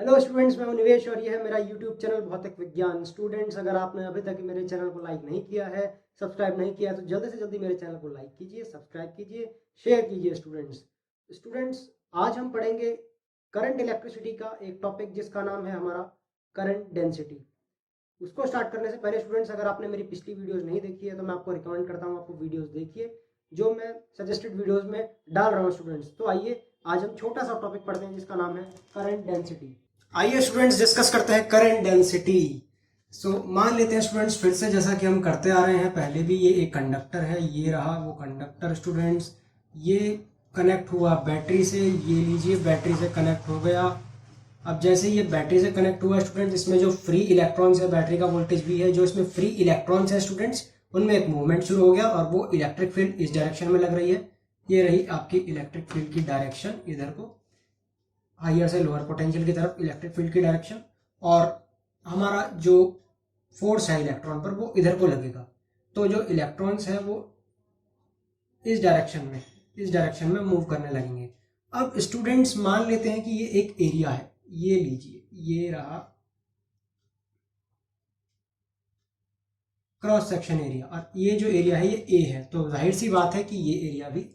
Hello students, मैं हूं निवेश और यह है मेरा यूट्यूब चैनल भौतिक विज्ञान। स्टूडेंट्स, अगर आपने अभी तक मेरे चैनल को लाइक नहीं किया है, सब्सक्राइब नहीं किया है, तो जल्दी से जल्दी मेरे चैनल को लाइक कीजिए, सब्सक्राइब कीजिए, शेयर कीजिए। स्टूडेंट्स, आज हम पढ़ेंगे करंट इलेक्ट्रिसिटी का एक टॉपिक जिसका नाम है हमारा करंट डेंसिटी। उसको स्टार्ट करने से पहले स्टूडेंट्स, अगर आपने मेरी पिछली वीडियोज़ नहीं देखी है तो मैं आपको रिकमेंड करता हूँ आपको वीडियोज़ देखिए जो मैं सजेस्टेड वीडियोज़ में डाल रहा हूँ। स्टूडेंट्स, तो आइए आज हम छोटा सा टॉपिक पढ़ते हैं जिसका नाम है करंट डेंसिटी। आइए स्टूडेंट्स डिस्कस करते हैं करंट डेंसिटी। मान लेते हैं स्टूडेंट्स, फिर से जैसा कि हम करते आ रहे हैं पहले भी, ये एक कंडक्टर है, ये रहा वो कंडक्टर। स्टूडेंट्स, ये कनेक्ट हुआ बैटरी से, ये लीजिए बैटरी से कनेक्ट हो गया। अब जैसे ये बैटरी से कनेक्ट हुआ स्टूडेंट्स, इसमें जो फ्री इलेक्ट्रॉन्स है, बैटरी का वोल्टेज भी है, जो इसमें फ्री इलेक्ट्रॉन्स है स्टूडेंट्स, उनमें एक मूवमेंट शुरू हो गया और वो इलेक्ट्रिक फील्ड इस डायरेक्शन में लग रही है। ये रही आपकी इलेक्ट्रिक फील्ड की डायरेक्शन, इधर को हायर से लोअर पोटेंशियल की तरफ इलेक्ट्रिक फील्ड की डायरेक्शन, और हमारा जो फोर्स है इलेक्ट्रॉन पर वो इधर को लगेगा। तो जो इलेक्ट्रॉन्स है वो इस डायरेक्शन में मूव करने लगेंगे। अब स्टूडेंट्स मान लेते हैं कि ये एक एरिया है, ये लीजिए, ये रहा क्रॉस सेक्शन एरिया, और ये जो एरिया है ये ए है, तो जाहिर सी बात है कि ये एरिया भी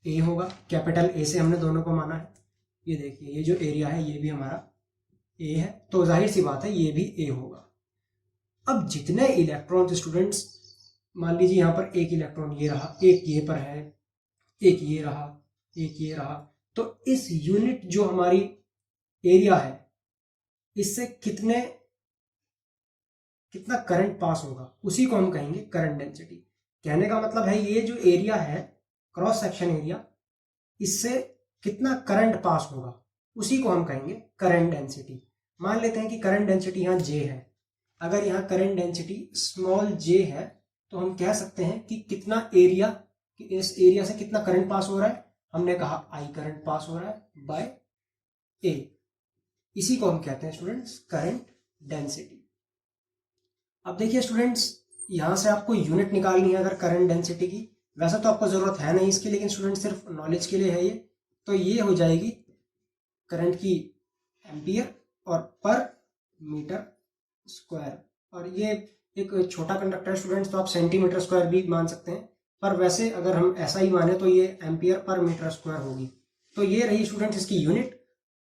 ए होगा। कैपिटल ए से हमने दोनों को माना है। ये देखिए, ये जो एरिया है ये भी हमारा ए है, तो जाहिर सी बात है ये भी ए होगा। अब जितने इलेक्ट्रॉन्स स्टूडेंट्स, मान लीजिए यहाँ पर एक इलेक्ट्रॉन ये रहा, एक ये पर है, एक ये रहा, एक ये रहा, तो इस यूनिट जो हमारी एरिया है इससे कितना करंट पास होगा उसी को हम कहेंगे करंट डेंसिटी। कहने का मतलब है ये जो एरिया है क्रॉस सेक्शन एरिया, इससे कितना करंट पास होगा उसी को हम कहेंगे करंट डेंसिटी। मान लेते हैं कि करंट डेंसिटी यहाँ J है। अगर यहाँ करंट डेंसिटी स्मॉल j है तो हम कह सकते हैं कि कितना एरिया, कि इस एरिया से कितना करंट पास हो रहा है। हमने कहा I करंट पास हो रहा है बाय A। इसी को हम कहते हैं स्टूडेंट्स करंट डेंसिटी। अब देखिए स्टूडेंट्स, यहाँ से आपको यूनिट निकालनी है अगर करंट डेंसिटी की। वैसे तो आपको जरूरत है नहीं इसकी, लेकिन स्टूडेंट सिर्फ नॉलेज के लिए है ये। तो ये हो जाएगी करंट की एम्पियर और पर मीटर स्क्वायर, और ये एक छोटा कंडक्टर स्टूडेंट्स तो आप सेंटीमीटर स्क्वायर भी मान सकते हैं, पर वैसे अगर हम ऐसा ही माने तो ये एम्पियर पर मीटर स्क्वायर होगी। तो ये रही स्टूडेंट्स इसकी यूनिट।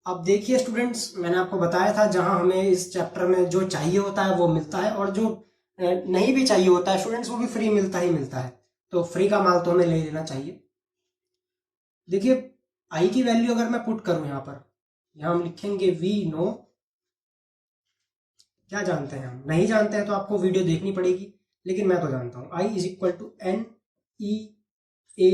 अब देखिए स्टूडेंट्स, मैंने आपको बताया था जहां हमें इस चैप्टर में जो चाहिए होता है वो मिलता है, और जो नहीं भी चाहिए होता है स्टूडेंट्स वो भी फ्री मिलता ही मिलता है। तो फ्री का माल तो हमें ले लेना चाहिए। देखिए, आई की वैल्यू अगर मैं पुट करूं यहाँ हम लिखेंगे वी नो। क्या जानते हैं हम? नहीं जानते हैं तो आपको वीडियो देखनी पड़ेगी, लेकिन मैं तो जानता हूं। I is equal to n e A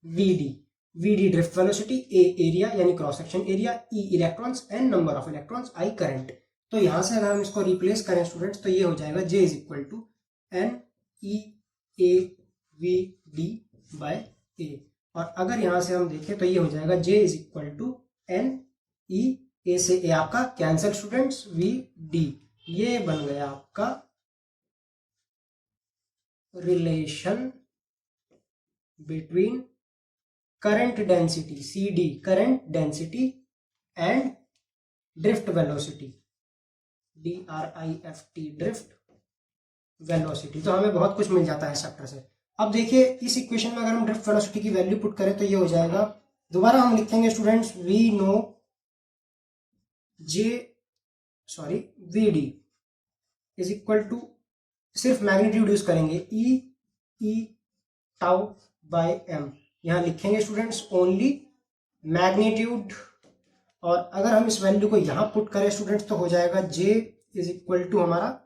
V D. V D drift velocity, A area यानी cross section area, E electrons, n number of electrons, I current. तो यहां से अगर हम इसको रिप्लेस करें स्टूडेंट्स तो ये हो जाएगा J is equal to n e A V D by A. और अगर यहां से हम देखें तो ये हो जाएगा J is equal to n e A से ए आपका कैंसल स्टूडेंट्स, वी डी। ये बन गया आपका relation between current density C D, current density, and drift velocity D R I F T, drift velocity. तो हमें बहुत कुछ मिल जाता है इस चैप्टर से। अब देखिए, इस इक्वेशन में अगर हम ड्रिफ्ट वेलोसिटी की वैल्यू पुट करें तो ये हो जाएगा, दोबारा हम लिखेंगे students, we know J sorry V D is equal to, सिर्फ मैग्नीट्यूड यूज करेंगे, ई टाउ बाय एम। यहां लिखेंगे स्टूडेंट्स ओनली मैग्नीट्यूड, और अगर हम इस वैल्यू को यहां पुट करें स्टूडेंट्स तो हो जाएगा जे इज इक्वल टू हमारा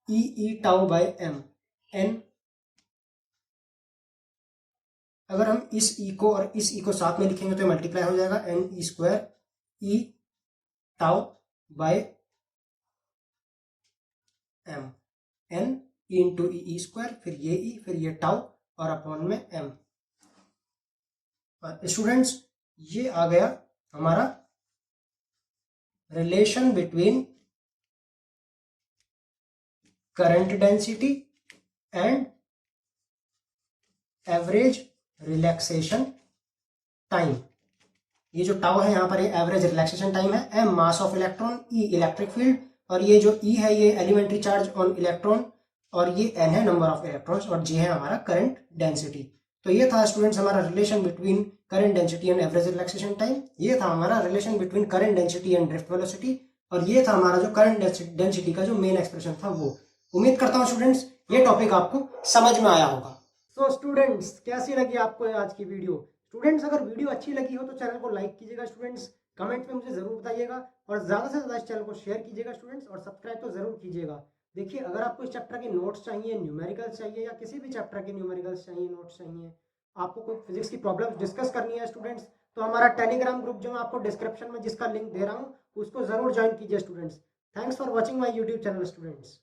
ई टाउ बाय एम एन। अगर हम इस ई को और इस ई को साथ में लिखेंगे तो मल्टीप्लाई हो जाएगा, n e square e tau by m, n e into e square, फिर ये फिर ये टाउ और अपॉन में एम। स्टूडेंट्स, ये आ गया हमारा relation between current density and average relaxation time. ये जो टाउ है यहाँ पर ये एवरेज रिलैक्सेशन टाइम है, M mass of electron, E electric field, और ये जो ई है ये एलिमेंट्री चार्ज ऑन इलेक्ट्रॉन, और ये एन है नंबर ऑफ इलेक्ट्रॉन्स, और जे है हमारा करंट डेंसिटी। तो ये था स्टूडेंट्स हमारा relation between current density and average relaxation time. ये था हमारा relation between current density and drift velocity, और ये था हमारा जो करंट डेंसिटी का जो मेन एक्सप्रेशन था वो। उम्मीद करता हूँ स्टूडेंट्स ये टॉपिक आपको समझ में आया होगा। सो स्टूडेंट्स कैसी लगी आपको आज की वीडियो? स्टूडेंट्स अगर वीडियो अच्छी लगी हो तो चैनल को लाइक कीजिएगा स्टूडेंट्स, कमेंट में मुझे जरूर बताइएगा, और ज़्यादा से ज़्यादा इस चैनल को शेयर कीजिएगा स्टूडेंट्स, और सब्सक्राइब तो जरूर कीजिएगा। देखिए अगर आपको इस चैप्टर के नोट्स चाहिए, न्यूमेरिकल्स चाहिए, या किसी भी चैप्टर के न्यूमेरिकल्स चाहिए, नोट्स चाहिए, आपको कोई फिजिक्स की प्रॉब्लम डिस्कस करनी है स्टूडेंट्स, तो हमारा टेलीग्राम ग्रुप जो मैं आपको डिस्क्रिप्शन में जिसका लिंक दे रहा हूँ उसको जरूर ज्वाइन कीजिए students. Thanks for watching my YouTube channel students.